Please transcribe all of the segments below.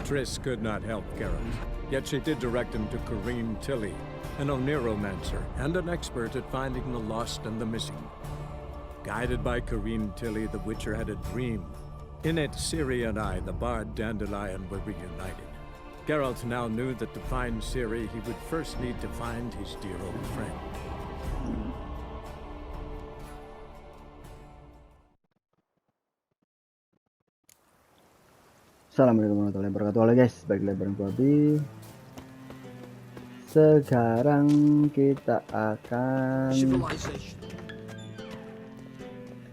Triss could not help Geralt, yet she did direct him to Corrine Tilly, an oniromancer and an expert at finding the lost and the missing. Guided by Corrine Tilly, the Witcher had a dream. In it, Ciri and I, the bard Dandelion, were reunited. Geralt now knew that to find Ciri, he would first need to find his dear old friend. Assalamualaikum warahmatullahi wabarakatuh. Halo guys, balik lagi bareng gua Bi. Sekarang kita akan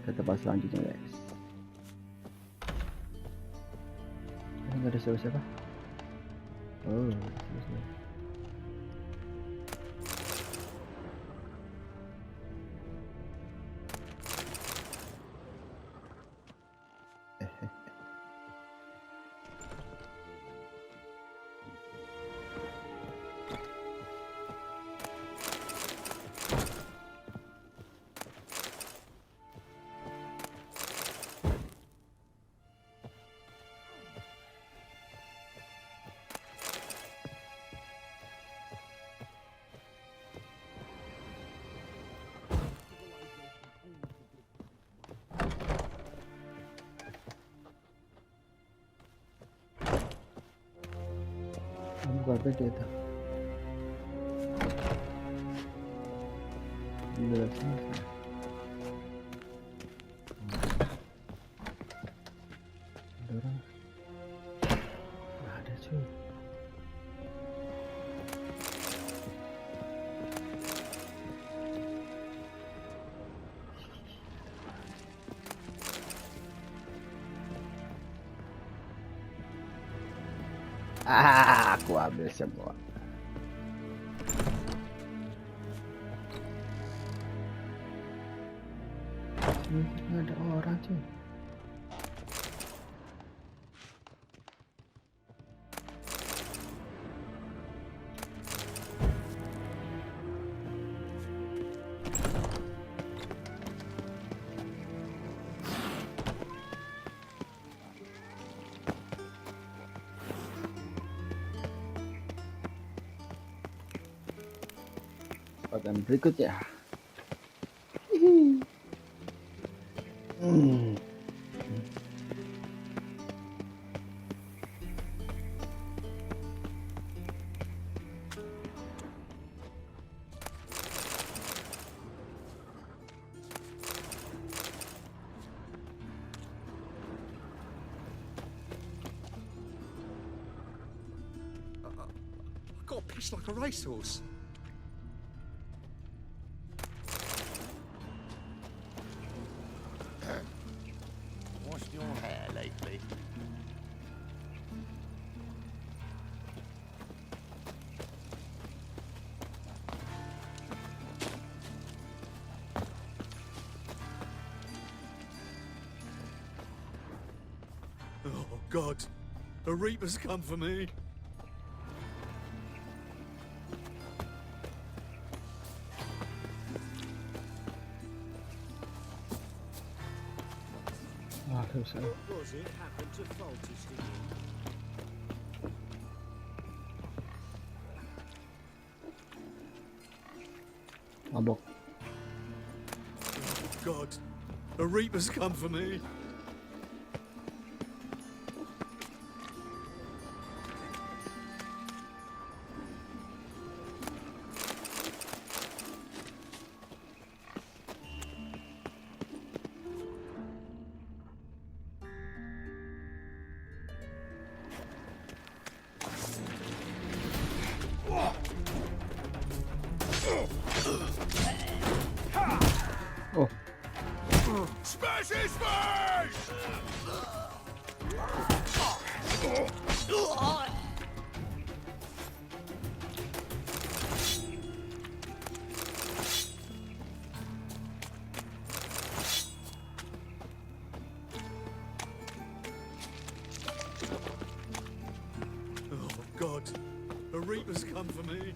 ke tempat selanjutnya guys. Nggak ada siapa-siapa. Oh, siapa-siapa. Buat apa dia tuh? Lihat sini. Dorong. Nggak ada cuy. Aku ambil semua. Ini ada orang cuy. Dan berikutnya got pissed like a racehorse. Washed your hair lately? Oh God, the Reaper's come for me. So. What was it happened to Foltest again? Mabok. Oh God, the Reaper's come for me. Oh. Smash his face! Oh God, the Reaper's come for me.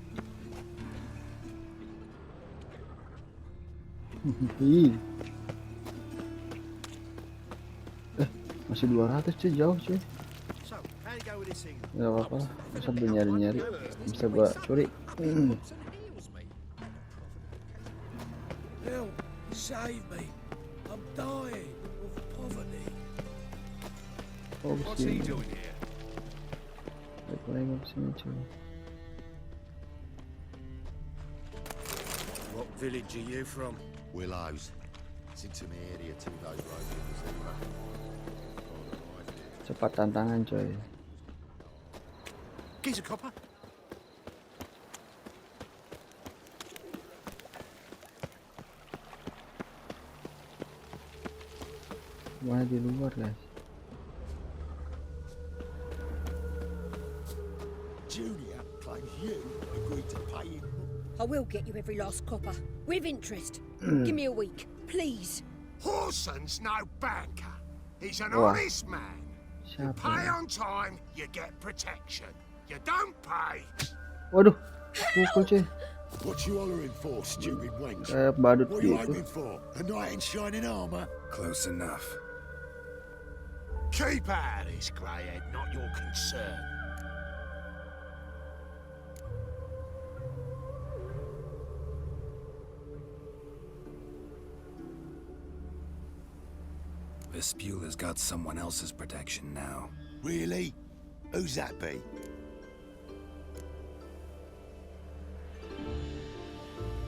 Masih 200 cuy, jauh cuy. So, how you go with this thing? Gak apa-apa, sambil nyari-nyari bisa gua curi. Help! Save me! I'm dying of poverty. Oh, What's he kesini. doing here? Balik lagi gua kesini cuy. What village are you from? Willows. It's into my area 2 days road from Vizima. Cepat tantangan coy. Gives a copper. Mana di luar guys. Junior claims you agreed to pay him. I will get you every last copper, with interest. Give me a week, please. Horson's no banker. He's an Wah. honest man. Siapa? Pay ya? on time, you get protection. You don't pay. Waduh, pukul cuy. What you hollering for, stupid wench? Kayak badut What you gitu. aiming for? A knight in shining armour? Close enough. Keep out of this, greyhead, not your concern. Vespula's got someone else's protection now. Really? Who's that be?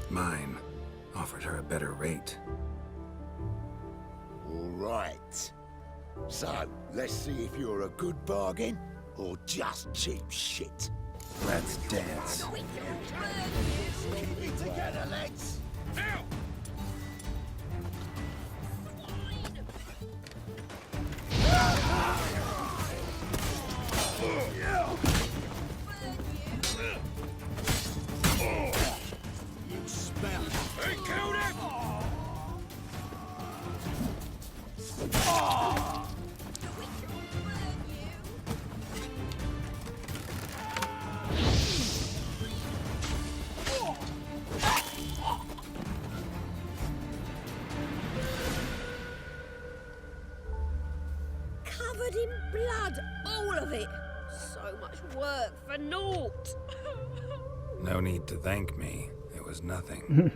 Mine offered her a better rate. All right. So, let's see if you're a good bargain or just cheap shit. Let's dance. Keep it together, lads. Covered in blood, all of it. So much work for naught. No need to thank me. It was nothing.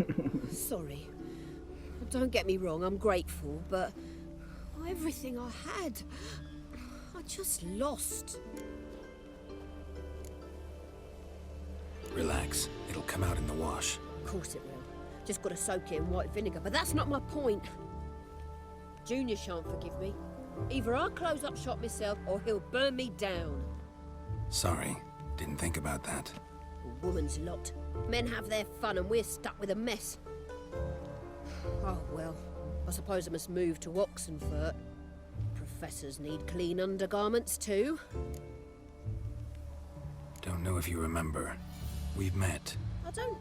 Sorry. Don't get me wrong, I'm grateful, but everything I had, I just lost. Relax. It'll come out in the wash. Of course it will. Just got to soak it in white vinegar, but that's not my point. Junior shan't forgive me. Either I'll close up shop myself or he'll burn me down. Sorry. Didn't think about that. A woman's lot. Men have their fun and we're stuck with a mess. Oh well, I suppose I must move to Oxenfurt. Professors need clean undergarments too. Don't know if you remember. We've met. I don't...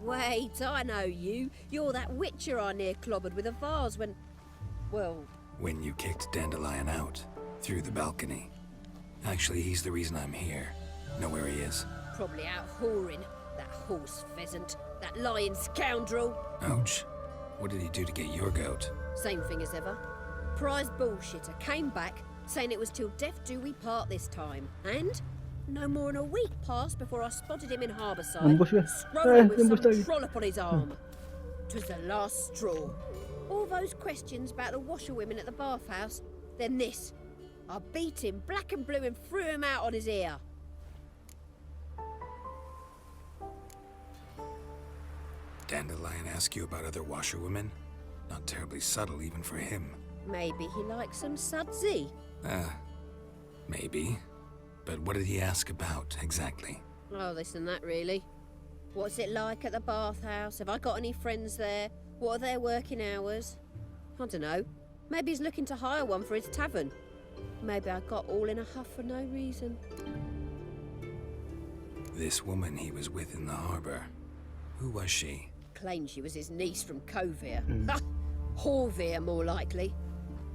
Wait, I know you. You're that witcher I near clobbered with a vase when... Well... When you kicked Dandelion out. Through the balcony. Actually, he's the reason I'm here. Know where he is? Probably out whoring. That horse pheasant. That lying scoundrel. Ouch. What did he do to get your goat? Same thing as ever. Prize bullshitter came back, saying it was till death do we part this time. And no more than a week passed before I spotted him in Harbourside, Ambush ya. scrolling with ambush some lagi. trollop on his arm. 'Twas the last straw. All those questions about the washerwomen at the bathhouse, then this. I beat him black and blue and threw him out on his ear. Dandelion ask you about other washerwomen? Not terribly subtle even for him. Maybe he likes some sudsy. Maybe. But what did he ask about, exactly? Oh, this and that, really. What's it like at the bathhouse? Have I got any friends there? What are their working hours? I don't know. Maybe he's looking to hire one for his tavern. Maybe I got all in a huff for no reason. This woman he was with in the harbor. Who was she? Claimed she was his niece from Kovir. Horvir, more likely.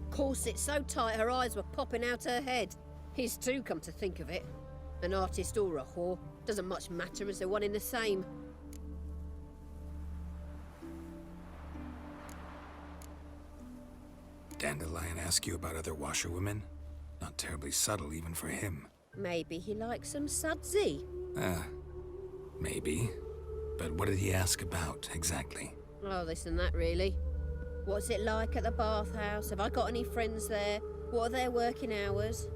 Corset so tight her eyes were popping out her head. His too, come to think of it. An artist or a whore. Doesn't much matter as they're one in the same. Dandelion ask you about other washerwomen? Not terribly subtle even for him. Maybe he likes some sudsy. Maybe. But what did he ask about, exactly? Oh, this and that, really. What's it like at the bathhouse? Have I got any friends there? What are their working hours?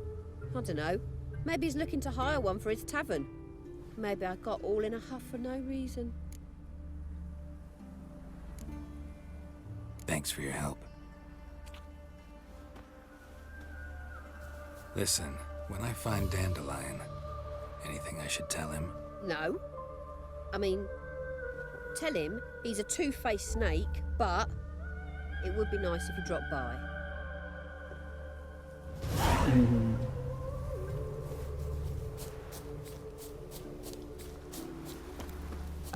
I don't know. Maybe he's looking to hire one for his tavern. Maybe I got all in a huff for no reason. Thanks for your help. Listen, when I find Dandelion, anything I should tell him? No. I mean, tell him he's a two-faced snake, but it would be nice if he dropped by.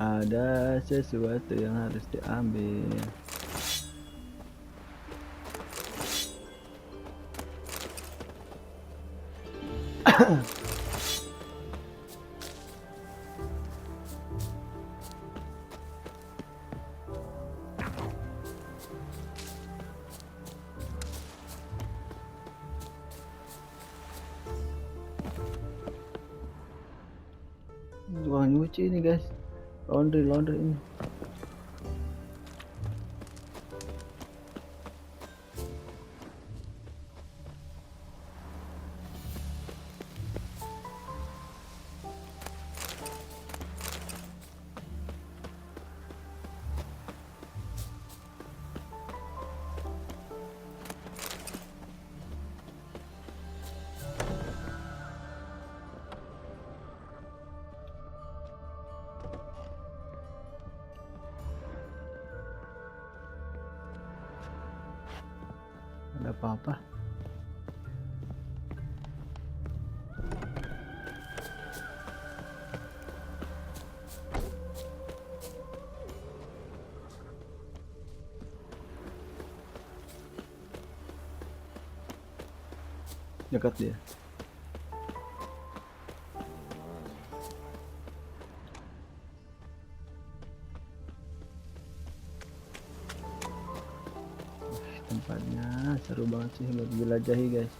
Ada sesuatu yang harus diambil. Tukang nyuci ini guys, laundry ini. Ada apa-apa? Dekat dia. Tempatnya seru banget sih buat jelajahi guys.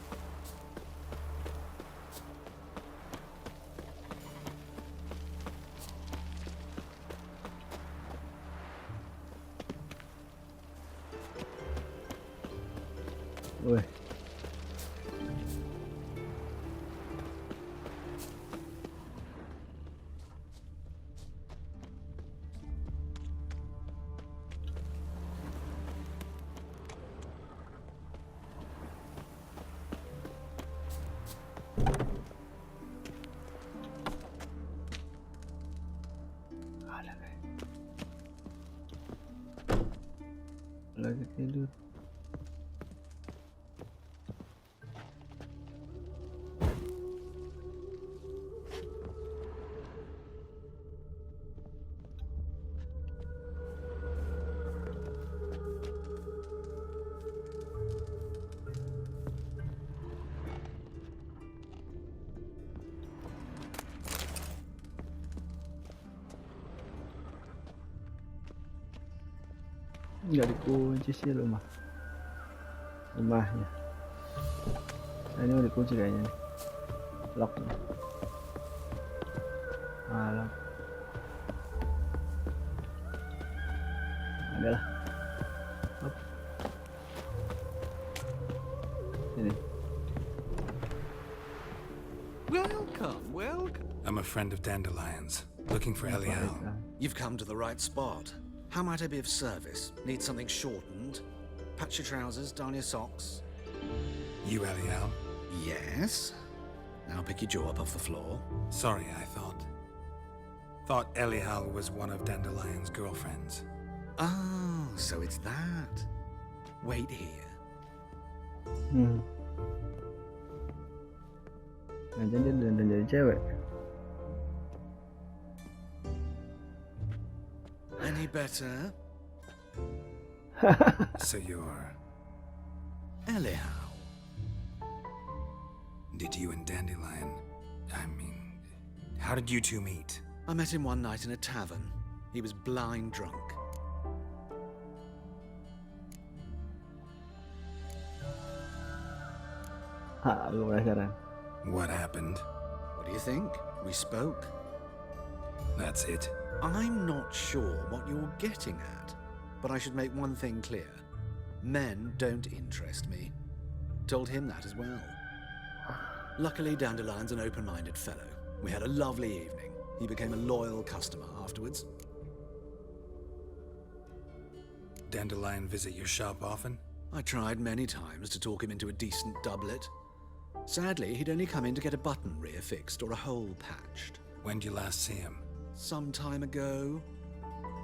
Wih. Lagi tidur. Nggak dikunci sih rumahnya. Nah, ini udah dikunci kayaknya nih. Lock nih. Lock. Adalah. Hop. Ini. Welcome. I'm a friend of Dandelion's, looking for Elial. You've come to the right spot. How might I be of service? Need something shortened? Patch your trousers, darn your socks. You Elial? Yes. Now pick your jaw up off the floor. Sorry, I thought Elial was one of Dandelion's girlfriends. Oh, so it's that. Wait here. Nah, jadi dia jadi cewek. Any better? So you're... Elial. Did you and Dandelion... I mean... How did you two meet? I met him one night in a tavern. He was blind drunk. Aku penasaran. What happened? What do you think? We spoke. That's it. I'm not sure what you're getting at, but I should make one thing clear. Men don't interest me. Told him that as well. Luckily, Dandelion's an open-minded fellow. We had a lovely evening. He became a loyal customer afterwards. Dandelion visit your shop often? I tried many times to talk him into a decent doublet. Sadly, he'd only come in to get a button reaffixed or a hole patched. When did you last see him? Some time ago.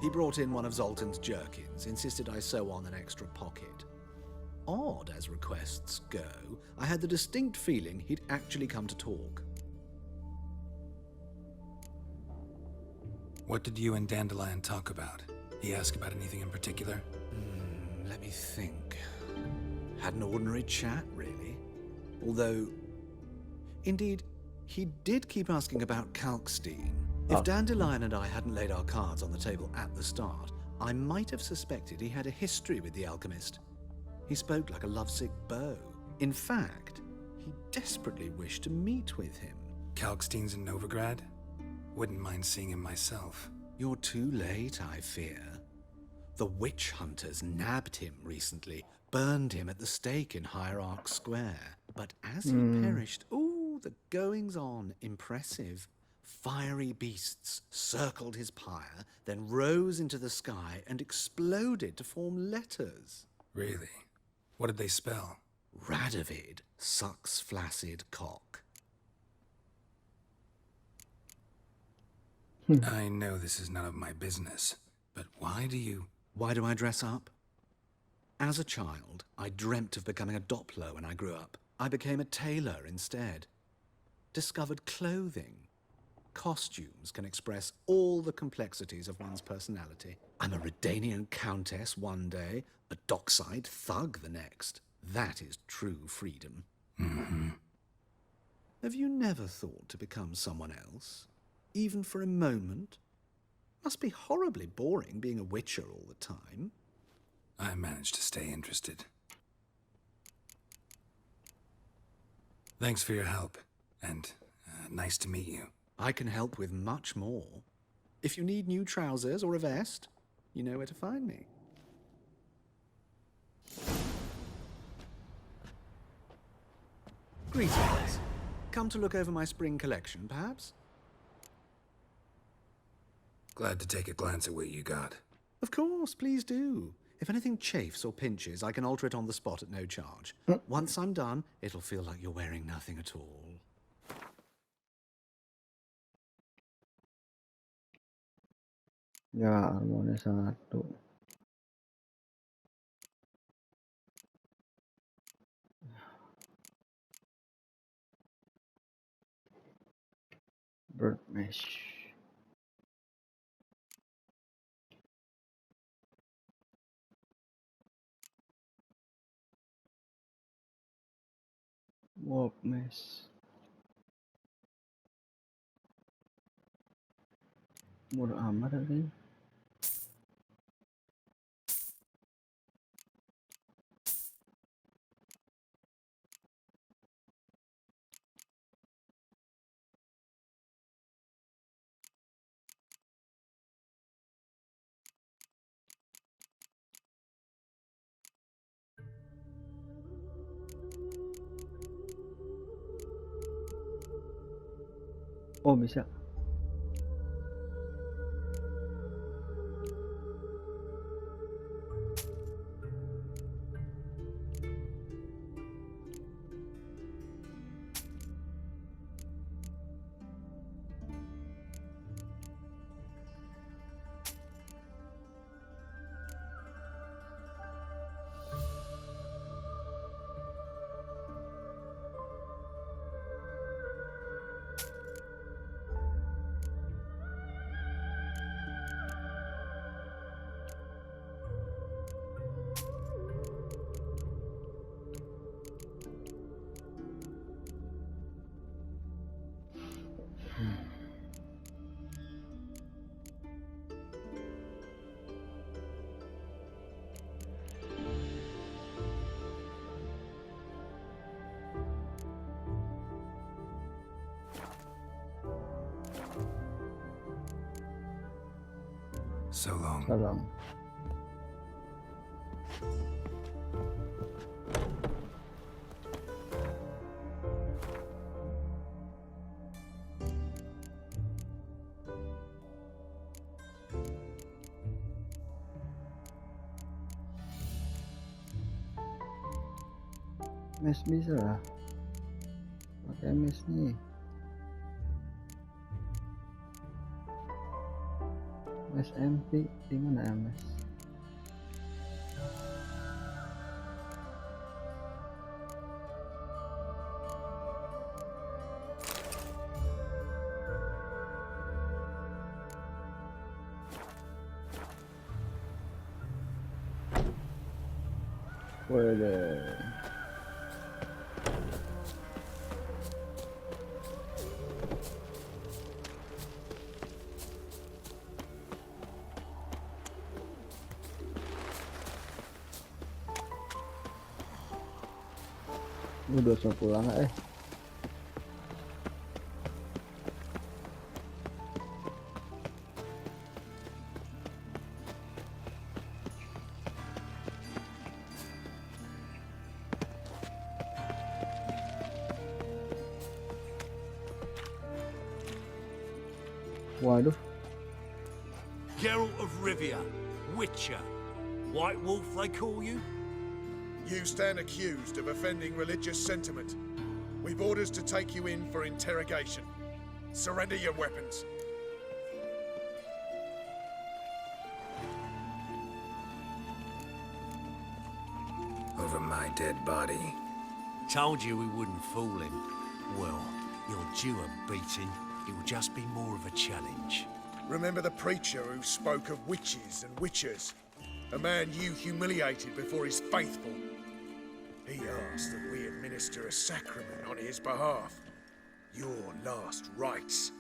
He brought in one of Zoltan's jerkins, insisted I sew on an extra pocket. Odd as requests go, I had the distinct feeling he'd actually come to talk. What did you and Dandelion talk about? He asked about anything in particular? Let me think. Had an ordinary chat, really. Although, indeed, he did keep asking about Kalkstein. If Dandelion and I hadn't laid our cards on the table at the start, I might have suspected he had a history with the alchemist. He spoke like a lovesick beau. In fact, he desperately wished to meet with him. Kalkstein's in Novigrad? Wouldn't mind seeing him myself. You're too late, I fear. The witch hunters nabbed him recently, burned him at the stake in Hierarch Square. But as he perished, ooh, the goings-on, impressive. Fiery beasts circled his pyre, then rose into the sky and exploded to form letters. Really? What did they spell? Radovid sucks flaccid cock. I know this is none of my business, but why do you... Why do I dress up? As a child, I dreamt of becoming a Doppler when I grew up. I became a tailor instead. Discovered clothing. Costumes can express all the complexities of one's personality. I'm a Redanian countess one day, a dockside thug the next. That is true freedom. Mm-hmm. Have you never thought to become someone else? Even for a moment? Must be horribly boring being a witcher all the time. I managed to stay interested. Thanks for your help, and nice to meet you. I can help with much more. If you need new trousers or a vest, you know where to find me. Greetings. Come to look over my spring collection, perhaps? Glad to take a glance at what you got. Of course, please do. If anything chafes or pinches, I can alter it on the spot at no charge. Once I'm done, it'll feel like you're wearing nothing at all. Ya, armornya satu. Bird mesh. Wolf mesh. Murah amat tadi. Oh, bisa. So long. Tolong. Mes bisa lah. Pakai mes nih. Mes MP di mana ya mes? Waduh. Udah usah pulang Waduh. Geralt of Rivia, Witcher. White Wolf, they call you? You stand accused of offending religious sentiment. We've orders to take you in for interrogation. Surrender your weapons. Over my dead body. Told you we wouldn't fool him. Well, you're due a beating. It will just be more of a challenge. Remember the preacher who spoke of witches and witchers? A man you humiliated before his faithful. He asked that we administer a sacrament on his behalf. Your last rites.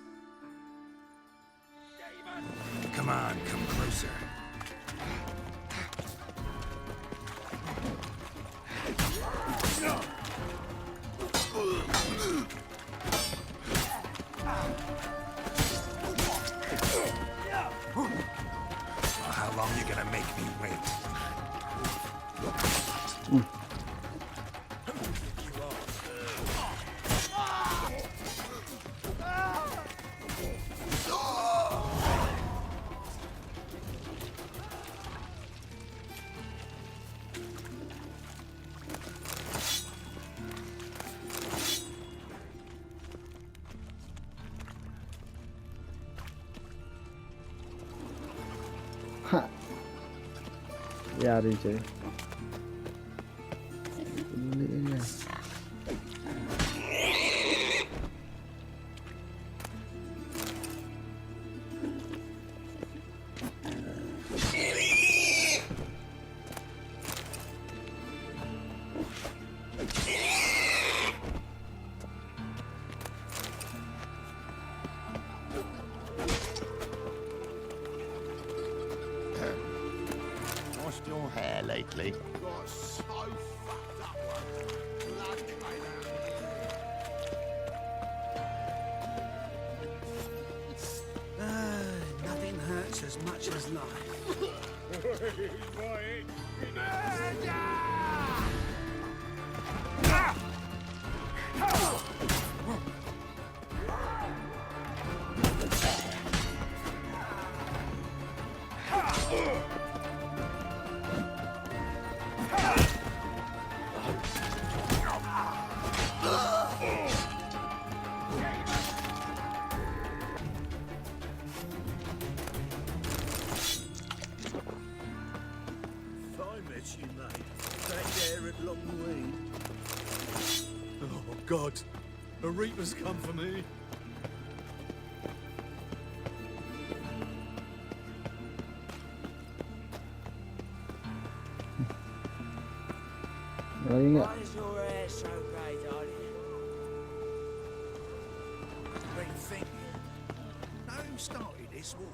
Come on, come closer. Well, how long you gonna make me wait? Biarin cuy. Peduliin ya. Your hair lately. Got so fucked up one. Blood came out. Nothing hurts as much as life. Oh, God. A reaper's come for me. Lagi nggak? Why is your hair so grey, darling? Been thinking. Know who started this war?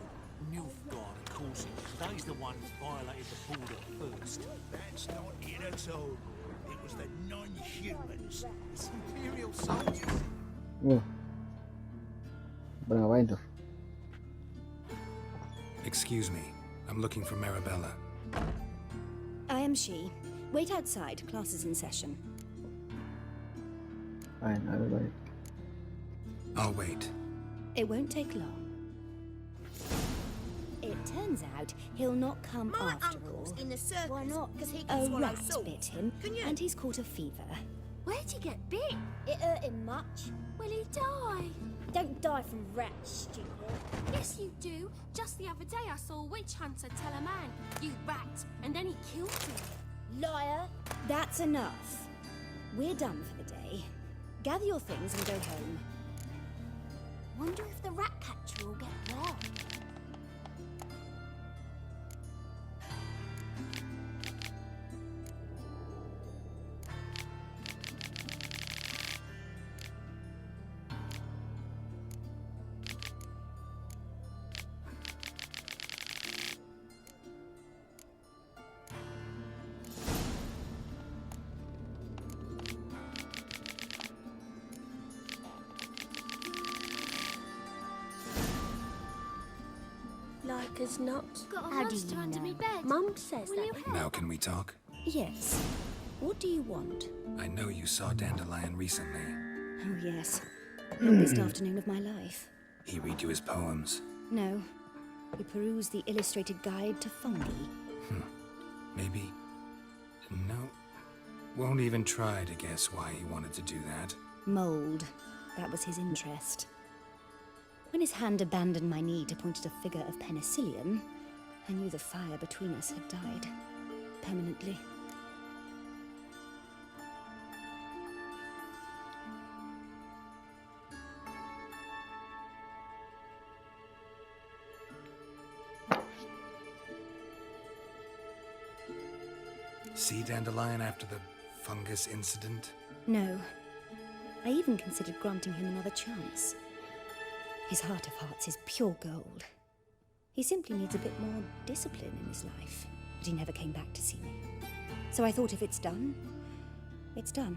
Nilfgaard, of course. They's the ones violated the border first. That's not it at all. It was the non-humans. It's Imperial soldiers. Pada ngapain tuh? Excuse me. I'm looking for Marabella. I am she. Wait outside. Class is in session. Fine, I will wait. I'll wait. It won't take long. It turns out he'll not come My after uncle's all. in the circus. Why not? Because he A can swallow rat salt. bit him, Can you? and he's caught a fever. Where'd he get bit? It hurt him much. Will he die? Don't die from rats, stupid. Yes, you do. Just the other day I saw a witch hunter tell a man, "You rat," and then he killed him. Liar. That's enough. We're done for the day. Gather your things and go home. Wonder if the rat catcher will get well. Like as not. Got a How do monster you under know? me bed. Mum says Will that. you help? Now can we talk? Yes. What do you want? I know you saw Dandelion recently. Oh, yes. Longest afternoon of my life. He read you his poems. No. We peruse the illustrated guide to fungi. Maybe. No. Won't even try to guess why he wanted to do that. Mold. That was his interest. When his hand abandoned my knee to point at a figure of penicillium, I knew the fire between us had died. Permanently. See Dandelion after the fungus incident? No. I even considered granting him another chance. His heart of hearts is pure gold. He simply needs a bit more discipline in his life. But he never came back to see me. So I thought if it's done, it's done.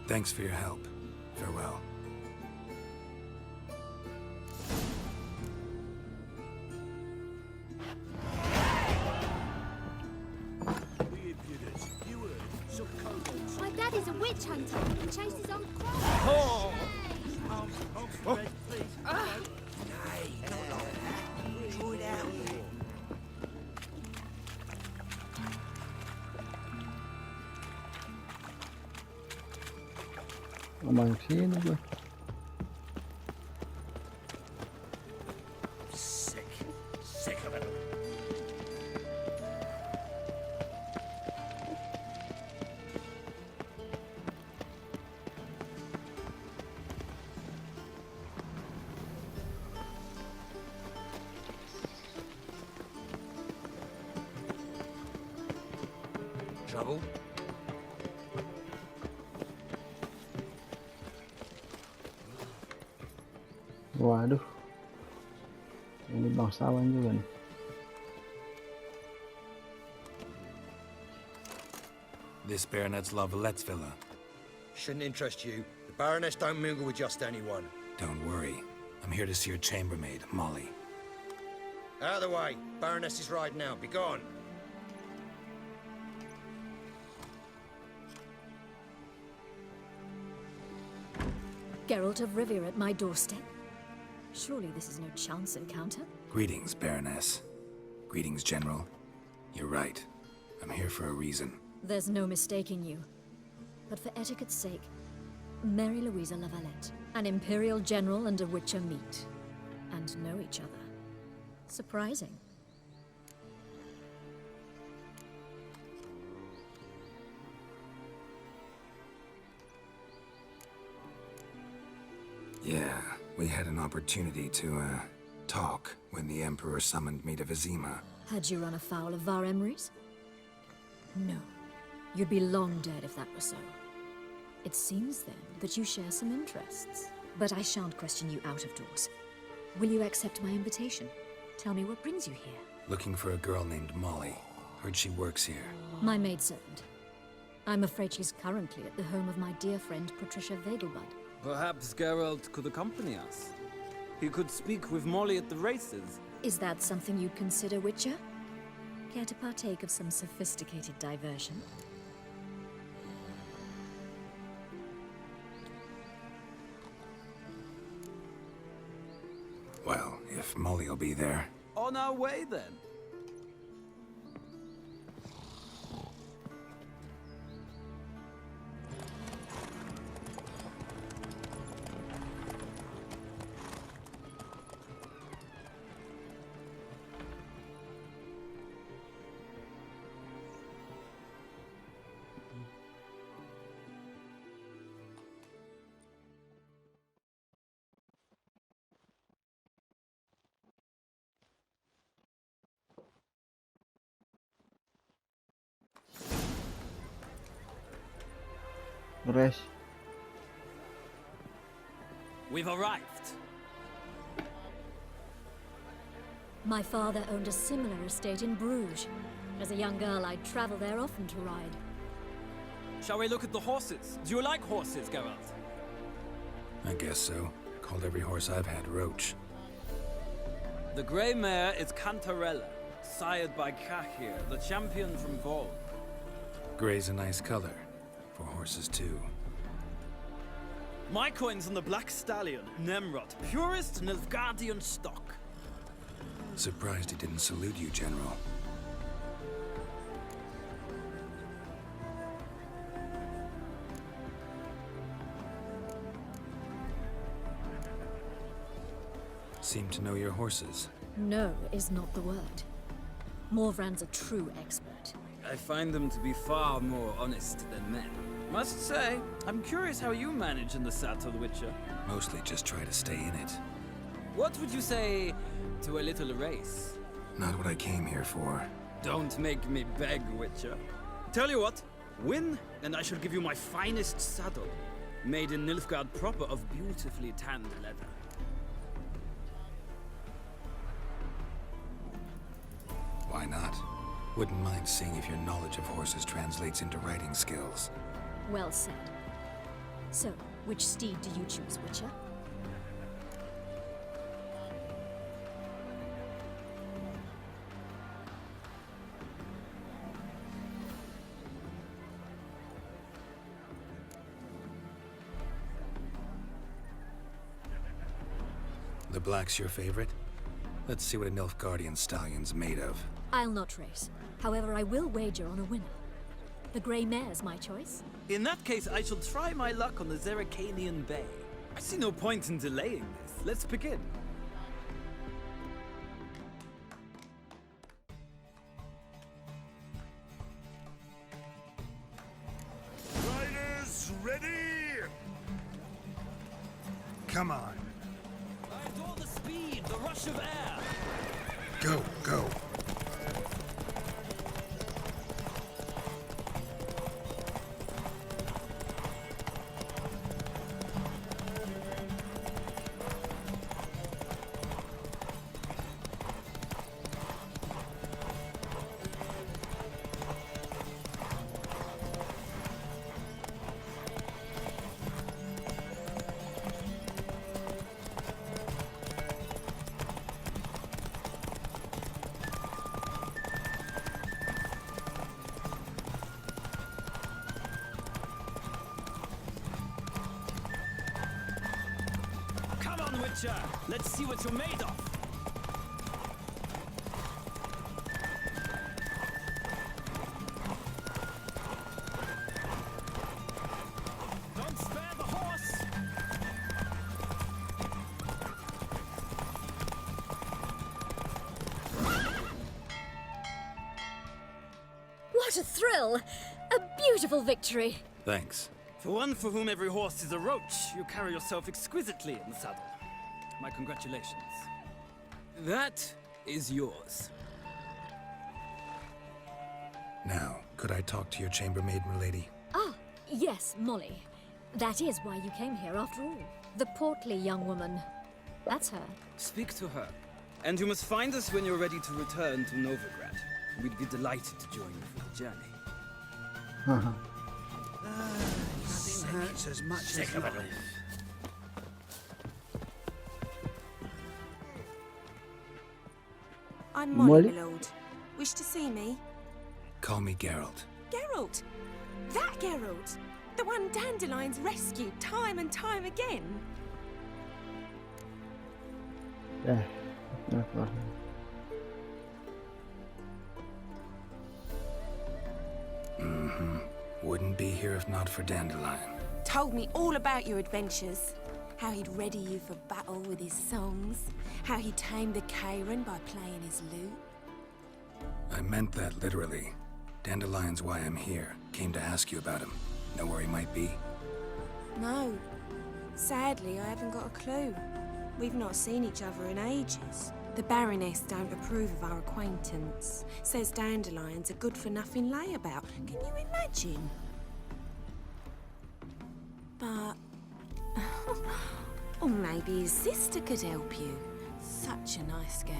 Thanks for your help. Farewell. My dad is a witch hunter. He chases old crows. Ngomong sini gue. Sick of it. Trouble? Waduh. Ini bangsawan juga nih. This Baronet's Lavallette's villa. Shouldn't interest you. The Baroness don't mingle with just anyone. Don't worry. I'm here to see your chambermaid, Molly. Out of the way. Baroness is riding out. Be gone. Geralt of Rivia at my doorstep? Surely this is no chance encounter? Greetings, Baroness. Greetings, General. You're right. I'm here for a reason. There's no mistaking you. But for etiquette's sake, Mary Louisa Lavalette, an Imperial General and a Witcher meet, and know each other. Surprising. Yeah, we had an opportunity to, talk when the Emperor summoned me to Vizima. Had you run afoul of Var Emrys? No. You'd be long dead if that were so. It seems, then, that you share some interests. But I shan't question you out of doors. Will you accept my invitation? Tell me what brings you here. Looking for a girl named Molly. Heard she works here. My maidservant. I'm afraid she's currently at the home of my dear friend Patricia Vegelbud. Perhaps Geralt could accompany us. He could speak with Molly at the races. Is that something you'd consider, Witcher? Care to partake of some sophisticated diversion? Well, if Molly'll be there. On our way, then. Rest. We've arrived. My father owned a similar estate in Bruges. As a young girl, I'd travel there often to ride. Shall we look at the horses? Do you like horses, Geralt? I guess so. Called every horse I've had Roach. The grey mare is Cantarella, sired by Cahir, the champion from Vol. Grey's a nice color. For horses, too. My coin's on the black stallion, Nemrod, purest Nilfgaardian stock. Surprised he didn't salute you, General. Seem to know your horses. No is not the word. Morvran's a true expert. I find them to be far more honest than men. Must say, I'm curious how you manage in the saddle, Witcher. Mostly just try to stay in it. What would you say to a little race? Not what I came here for. Don't make me beg, Witcher. Tell you what, win, and I shall give you my finest saddle. Made in Nilfgaard proper of beautifully tanned leather. Why not? Wouldn't mind seeing if your knowledge of horses translates into riding skills. Well said. So, which steed do you choose, Witcher? The black's your favorite? Let's see what a Nilfgaardian stallion's made of. I'll not race. However, I will wager on a winner. The grey mare's my choice. In that case, I shall try my luck on the Zerrikanian Bay. I see no point in delaying this. Let's begin. Riders, ready! Come on. I adore the speed, the rush of air. Go, go. Witcher, let's see what you're made of. Don't spare the horse. What a thrill! A beautiful victory. Thanks. For one for whom every horse is a roach, you carry yourself exquisitely in the saddle. My congratulations. That is yours. Now, could I talk to your chambermaid, milady? Ah, yes, Molly. That is why you came here after all. The portly young woman. That's her. Speak to her. And you must find us when you're ready to return to Novigrad. We'd be delighted to join you for the journey. Nothing hurts as much as life. I'm Molly, Molly? my lord. Wish to see me? Call me Geralt. Geralt! That Geralt! The one Dandelion's rescued time and time again! Wouldn't be here if not for Dandelion. Told me all about your adventures. How he'd ready you for battle with his songs. How he tamed the Kairan by playing his lute. I meant that literally. Dandelion's why I'm here. Came to ask you about him. Know where he might be? No. Sadly, I haven't got a clue. We've not seen each other in ages. The Baroness don't approve of our acquaintance. Says Dandelion's a good-for-nothing layabout. Can you imagine? But... or maybe his sister could help you. Such a nice girl.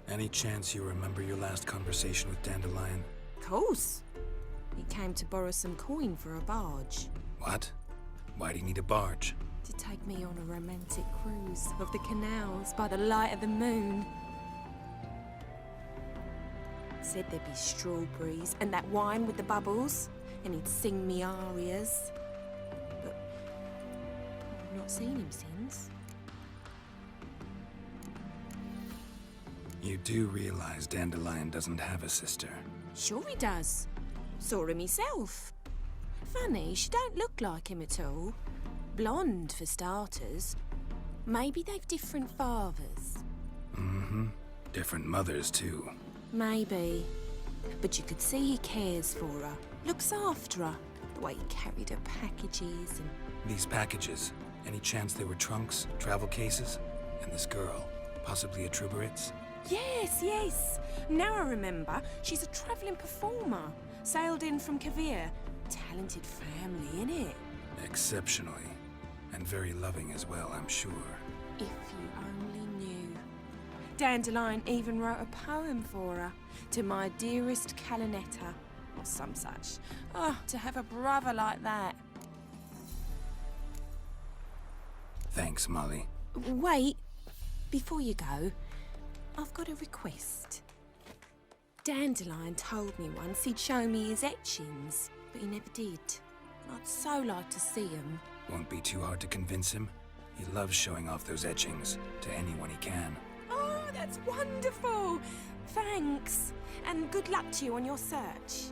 Any chance you remember your last conversation with Dandelion? Course. He came to borrow some coin for a barge. What? Why do you need a barge? To take me on a romantic cruise of the canals by the light of the moon. Said there'd be strawberries and that wine with the bubbles, and he'd sing me arias. But I've not seen him since. You do realize Dandelion doesn't have a sister. Sure he does. Saw him himself. Funny, she don't look like him at all. Blonde, for starters. Maybe they've different fathers. Different mothers, too. Maybe. But you could see he cares for her. Looks after her. The way he carried her packages and... These packages, any chance they were trunks, travel cases? And this girl, possibly a Truberitz? Yes, yes. Now I remember. She's a travelling performer. Sailed in from Kavir. Talented family, innit? Exceptionally. And very loving as well, I'm sure. If you only knew. Dandelion even wrote a poem for her. To my dearest Calinetta. Or some such. Oh, to have a brother like that. Thanks, Molly. Wait. Before you go, I've got a request. Dandelion told me once he'd show me his etchings, but he never did. I'd so like to see them. Won't be too hard to convince him. He loves showing off those etchings to anyone he can. Oh, that's wonderful! Thanks, and good luck to you on your search.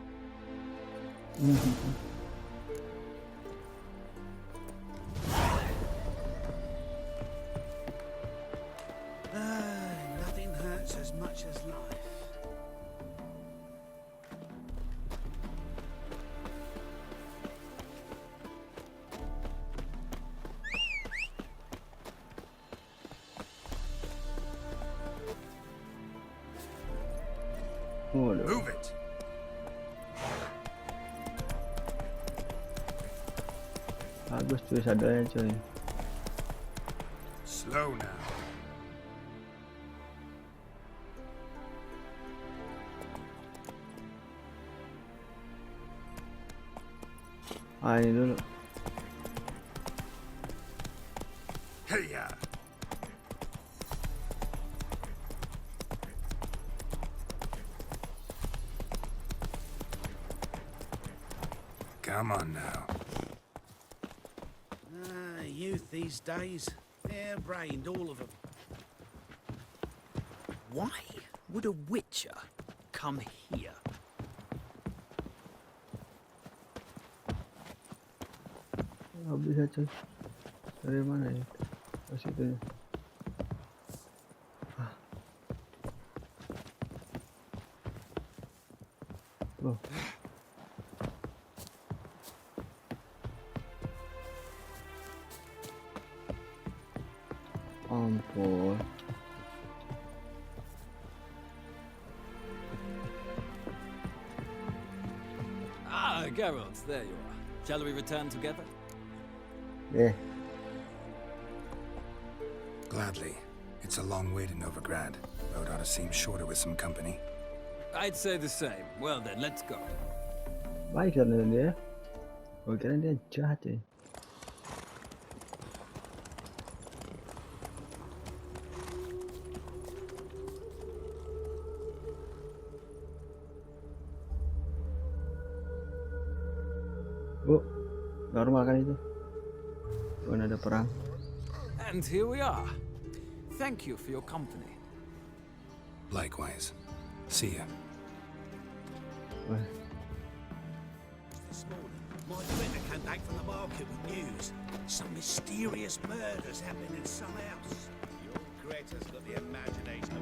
Nothing hurts as much as life. Move it! Bagus cuy, sadarnya cuy. Slow now. Ini dulu. Hey-ya! Come on now. Youth these days, hair-brained, all of them. Why would a witcher come here? Nggak bisa cuy. Dari mana ya? Pas itu ya. Loh. Ampun. Geralt, there you are. Shall we return together? Yeah. Gladly. It's a long way to Novigrad. Road ought to seem shorter with some company. I'd say the same. Well then, let's go. Baik karena dia. Gue kira dia jahat ya. Oh, normal kan itu? Bukan ada perang. And here we are. Thank you for your company. Likewise. See ya. Wah. This morning, my friend came back from the market with news. Some mysterious murders happening in some house. Your Greta's got the imagination.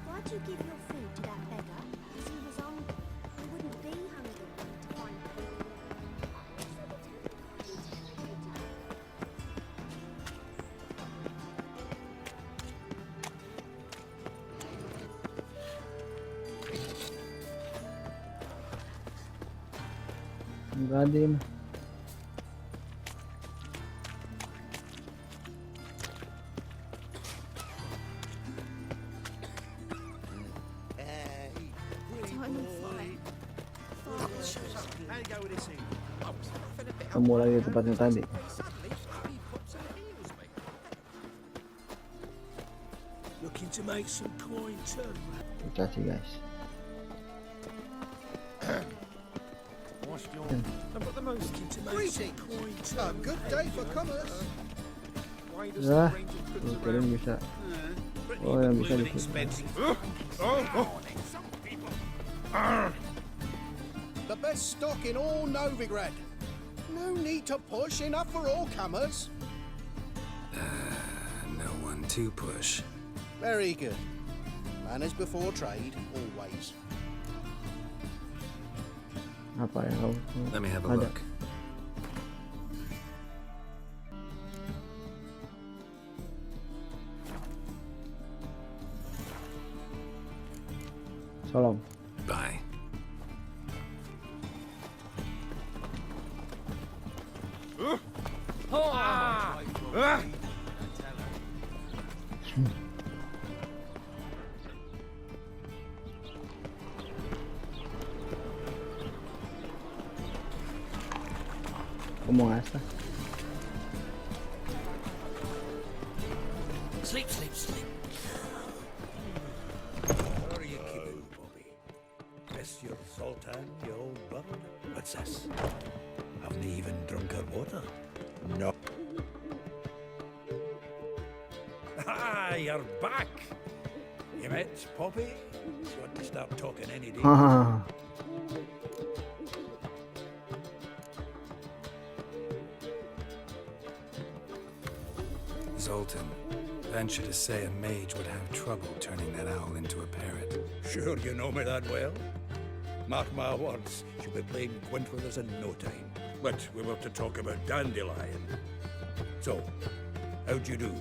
Why'd you give your food to that beggar? Because he was hungry. He wouldn't be hungry to find food. Gadim. Kamu lagi di tempatnya tadi. Looking to make some coin too. Kasih guys. Good day for commerce. Ya, kalian bisa. Oh, yang bisa di sini. The best stock in all Novigrad. No need to push, enough for all comers. No one to push. Very good. Manners before trade, always. Apa yang kau? Let me have a Ada. look. Salam. Bye. Ngomong apa? Sleep, sleep, sleep. What are you keeping, Bobby? Rest your sultan, you old bird? What's this? Haven't even drunk her water? No. Ah, you're back. You met Poppy? You want to start talking any day? Zoltan, venture to say a mage would have trouble turning that owl into a parrot. Sure you know me that well. Mark my words, she'll be playing quint with us in no time. But we were to talk about Dandelion. So, how'd you do?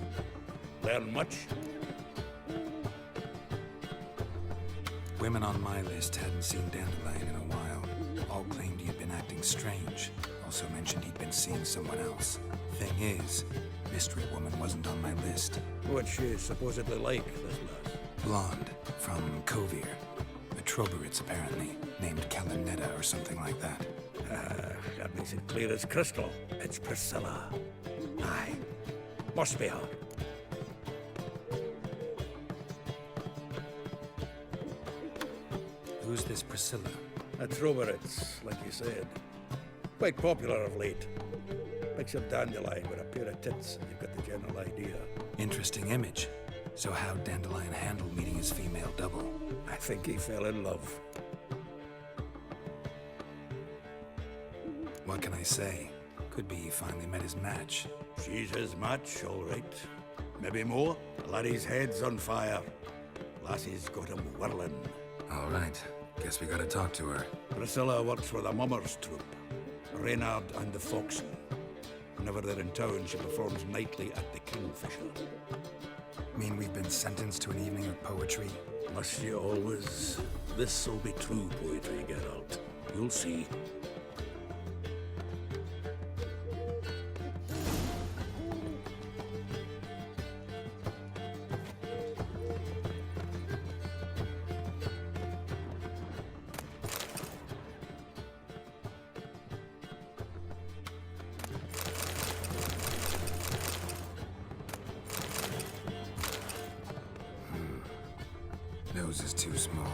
Learn much? Women on my list hadn't seen Dandelion in a while. All claimed he'd been acting strange. Also mentioned he'd been seeing someone else. Thing is, Mystery Woman wasn't on my list. What's she supposedly like, this lass? Blonde, from Kovir. A Troberitz, apparently, named Kalanetta or something like that. That makes it clear as crystal. It's Priscilla. Aye. Must be her. Who's this Priscilla? A Troberitz, like you said. Quite popular of late. Picture Dandelion with a pair of tits, and you've got the general idea. Interesting image. So how'd Dandelion handle meeting his female double? I think he fell in love. What can I say? Could be he finally met his match. She's his match, all right. Maybe more. Laddie's head's on fire. Lassie's got him whirling. All right. Guess we gotta talk to her. Priscilla works for the Mummers troupe. Reynard and the Foxen. Whenever they're in town, she performs nightly at the Kingfisher. Mean we've been sentenced to an evening of poetry? Must you always? This'll be true poetry, Geralt. You'll see. nose is too small.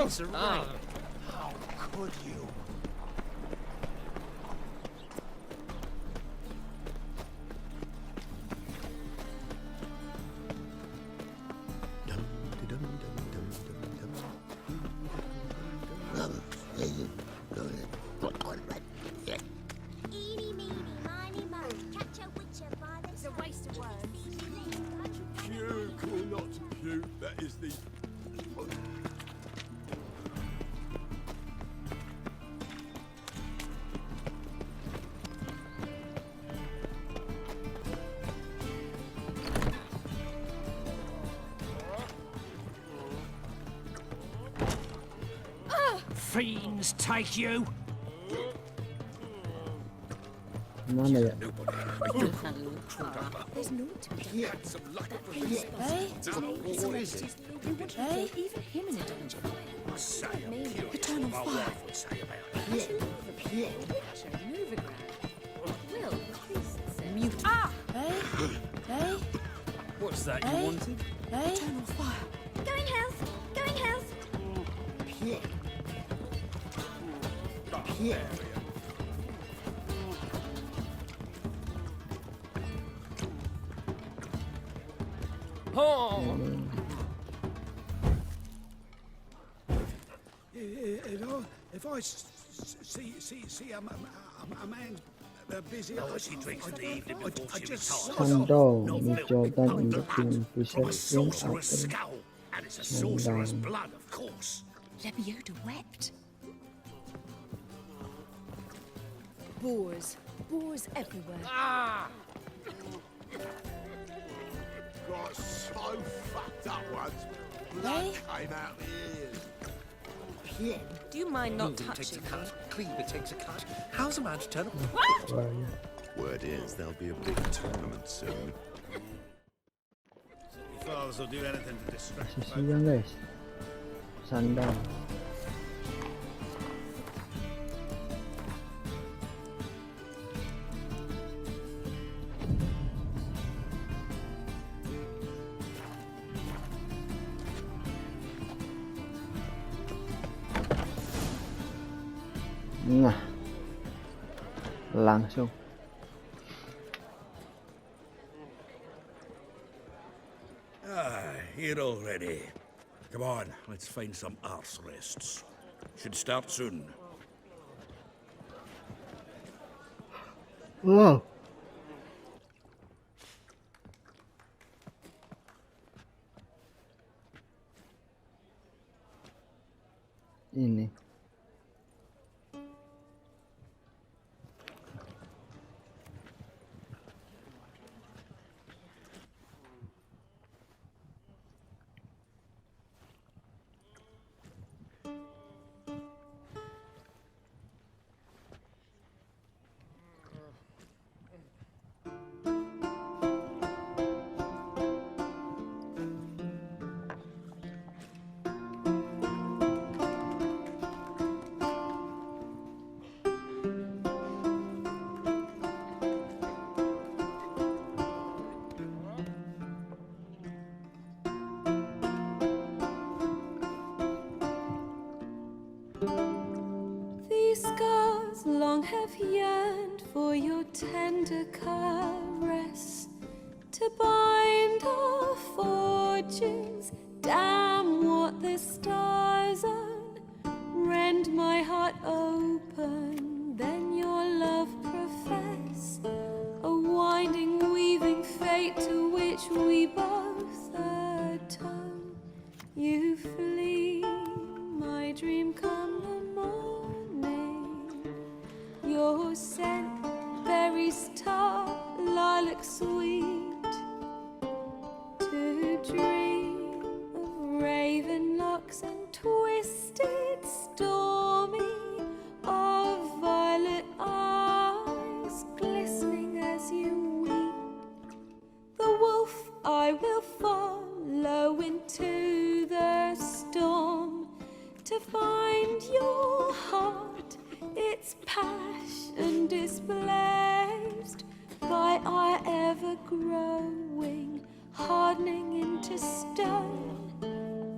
It's a ring. How could you? Eeny, meeny, miny, moe. Catch a witcher by the It's a waste of words. Puke or not to puke, that is the... Fiends take you! Mana ya? There's naught to be done. Hey? He's arrested. You wouldn't put even him in a dungeon. Eternal fire. Will, Mute. Ah! Hey? What's that you wanted? Eternal fire. Going health! Going health! Oh! If I see a man busy, she drinks the evening before she retires. Sandal mencoba bikin pusat Sorcerer's skull, and it's a sorcerer's blood, of course. Lebioda wept. Boars. Boars everywhere. Ah! Got so fucked up once. Blood came out the ears. Do you mind not Wounding takes a touching me? cut, cleaver takes a cut. How's a man to turn Wah, Word is there'll be a big tournament soon. Fathers will do anything to distract masih siang guys. Sandal. Nah, langsung. Here already. Come on, let's find some arse rests. Should start soon. Wow. Ini. yearned for your tender caress, to bind our fortunes. Damn what the stars own. Rend my heart open, then your love profess. A winding, weaving fate to which we both atone. You flee, my dream come the morning. Your scent, berry star, lilac sweet. To dream of raven locks and twisted, stormy, of violet eyes glistening as you weep. The wolf I will follow into the storm, to find your heart, its passion displaced by our ever-growing, hardening into stone.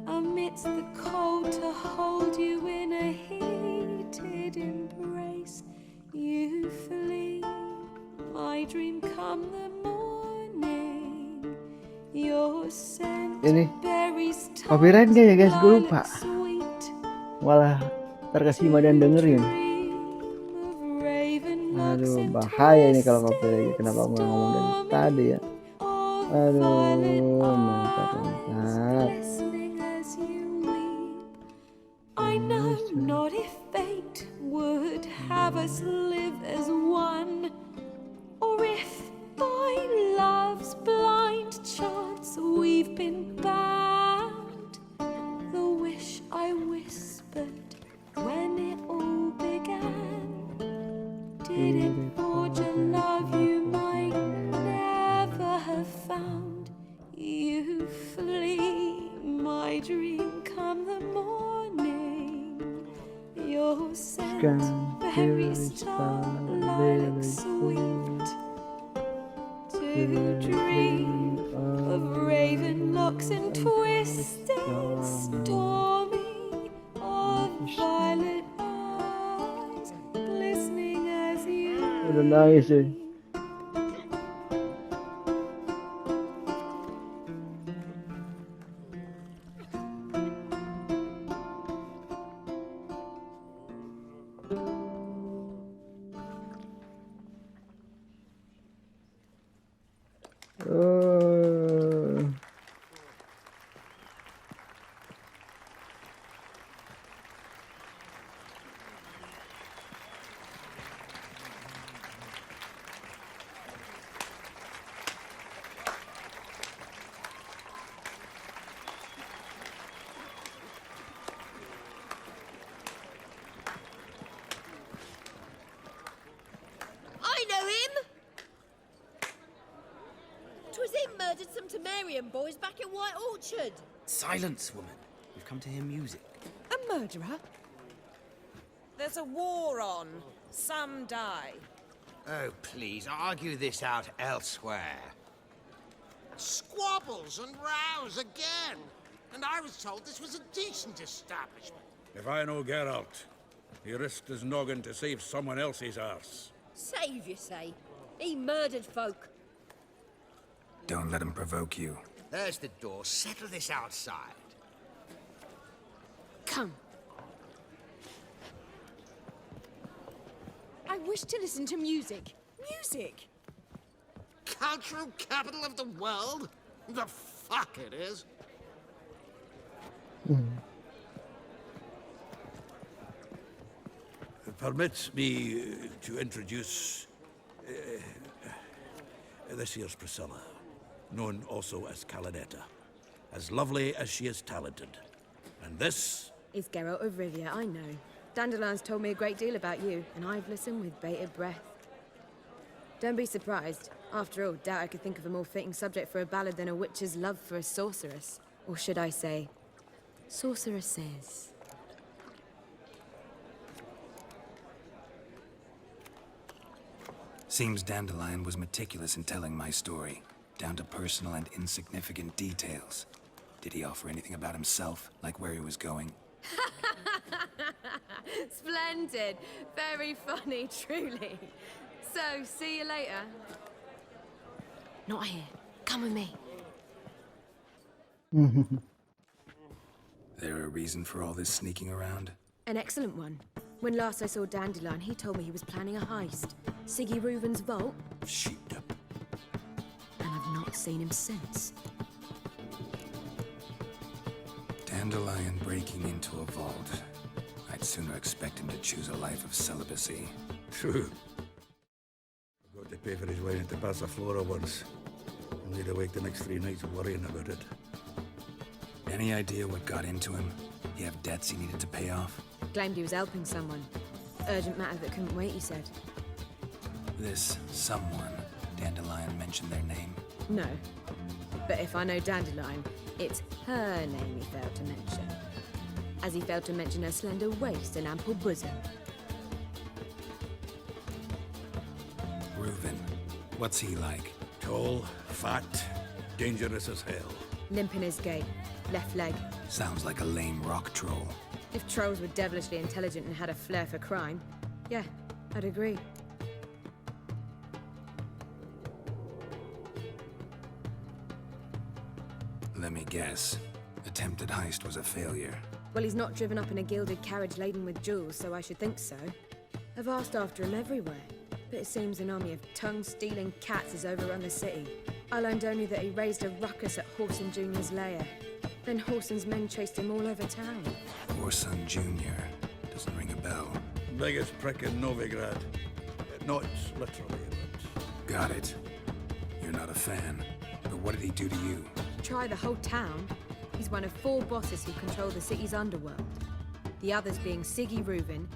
Amidst the cold, to hold you in a heated embrace. You flee, my dream come the morning. Your scent berries Copyright nggak ya guys? Gue lupa. Malah terkesima dan dengerin. Aduh, bahaya ini kalau copyright. Kenapa aku nggak ngomong dari tadi ya? Aduh, mantap. I know not if fate would have us live as one, or if by love's blind chance we've been bound. The wish I whispered when it all began, did it forge a love you might never have found? You flee, my dream come the morning. Your scent, very star, lilac sweet. To dream of raven locks and twisted, stormy, of violet eyes glistening as you. Udah nangis sih. Murdered some Temerian boys back in White Orchard. Silence, woman. We've come to hear music. A murderer? There's a war on. Some die. Oh, please, argue this out elsewhere. Squabbles and rows again. And I was told this was a decent establishment. If I know Geralt, he risked his noggin to save someone else's arse. Save, you say? He murdered folk. Don't let him provoke you. There's the door. Settle this outside. Come. I wish to listen to music. Music! Cultural capital of the world? The fuck it is. Permit me to introduce this here's Priscilla, known also as Calinetta, as lovely as she is talented. And this is Geralt of Rivia, I know. Dandelion's told me a great deal about you, and I've listened with bated breath. Don't be surprised. After all, doubt I could think of a more fitting subject for a ballad than a witch's love for a sorceress. Or should I say, sorceresses. Seems Dandelion was meticulous in telling my story, down to personal and insignificant details. Did he offer anything about himself, like where he was going? Splendid. Very funny, truly. So, see you later. Not here. Come with me. There a reason for all this sneaking around? An excellent one. When last I saw Dandelion, he told me he was planning a heist. Siggy Reuven's vault. Shit. And I've not seen him since. Dandelion breaking into a vault. I'd sooner expect him to choose a life of celibacy. True. I got to pay for his wine at the Passaflora once. Only to wake the next 3 nights worrying about it. Any idea what got into him? He have debts he needed to pay off? Claimed he was helping someone. Urgent matter that couldn't wait, he said. This someone, Dandelion mentioned their name? No. But if I know Dandelion, it's her name he failed to mention. As he failed to mention her slender waist and ample bosom. Reuven. What's he like? Tall, fat, dangerous as hell. Limp in his gait. Left leg. Sounds like a lame rock troll. If trolls were devilishly intelligent and had a flair for crime, yeah, I'd agree. Let me guess. Attempted heist was a failure. Well, he's not driven up in a gilded carriage laden with jewels, so I should think so. I've asked after him everywhere, but it seems an army of tongue-stealing cats has overrun the city. I learned only that he raised a ruckus at Whoreson Jr.'s lair. Then Whoreson's men chased him all over town. Whoreson Jr. Doesn't ring a bell. Biggest prick in Novigrad. Not literally, but... Got it. You're not a fan. But what did he do to you? Try the whole town. He's one of 4 bosses who control the city's underworld. The others being Siggy Reuven,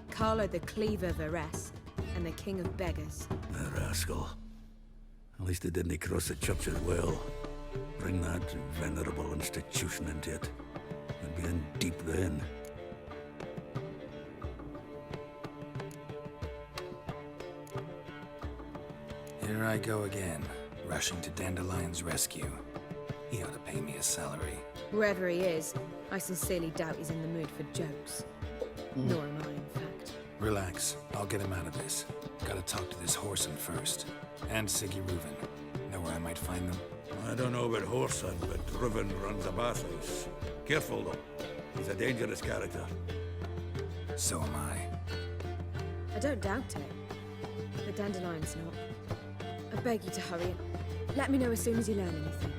Carlo the Cleaver Varese, and the King of Beggars. A rascal. At least he didn't cross the church as well. Bring that venerable institution into it. I'd be in deep then. Here I go again, rushing to Dandelion's rescue. He ought to pay me a salary. Wherever he is, I sincerely doubt he's in the mood for jokes. Nor am I, in fact. Relax, I'll get him out of this. Gotta talk to this Whoreson first. And Siggy Reuven. Know where I might find them? I don't know about Whoreson, but Reuven runs a bathhouse. Careful, though. He's a dangerous character. So am I. I don't doubt it. But Dandelion's not. I beg you to hurry. Let me know as soon as you learn anything.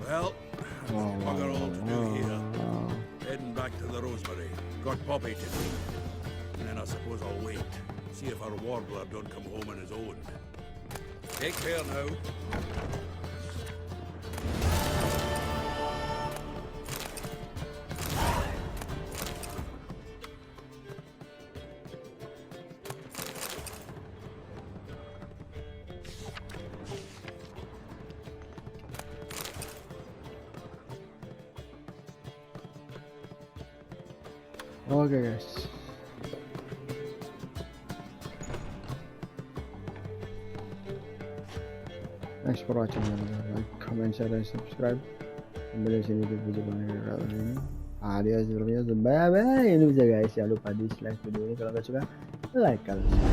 Well, bugger all to do here. Heading back to the Rosemary. Got Poppy to see. And then I suppose I'll wait. See if our warbler don't come home on his own. Take care now. Oke guys, thanks for watching. Like, comment, share, dan subscribe. Sampai di sini video kali ini. Adios, bye bye. Ini bisa guys, jangan lupa dislike video ini kalau nggak suka, like kalau suka.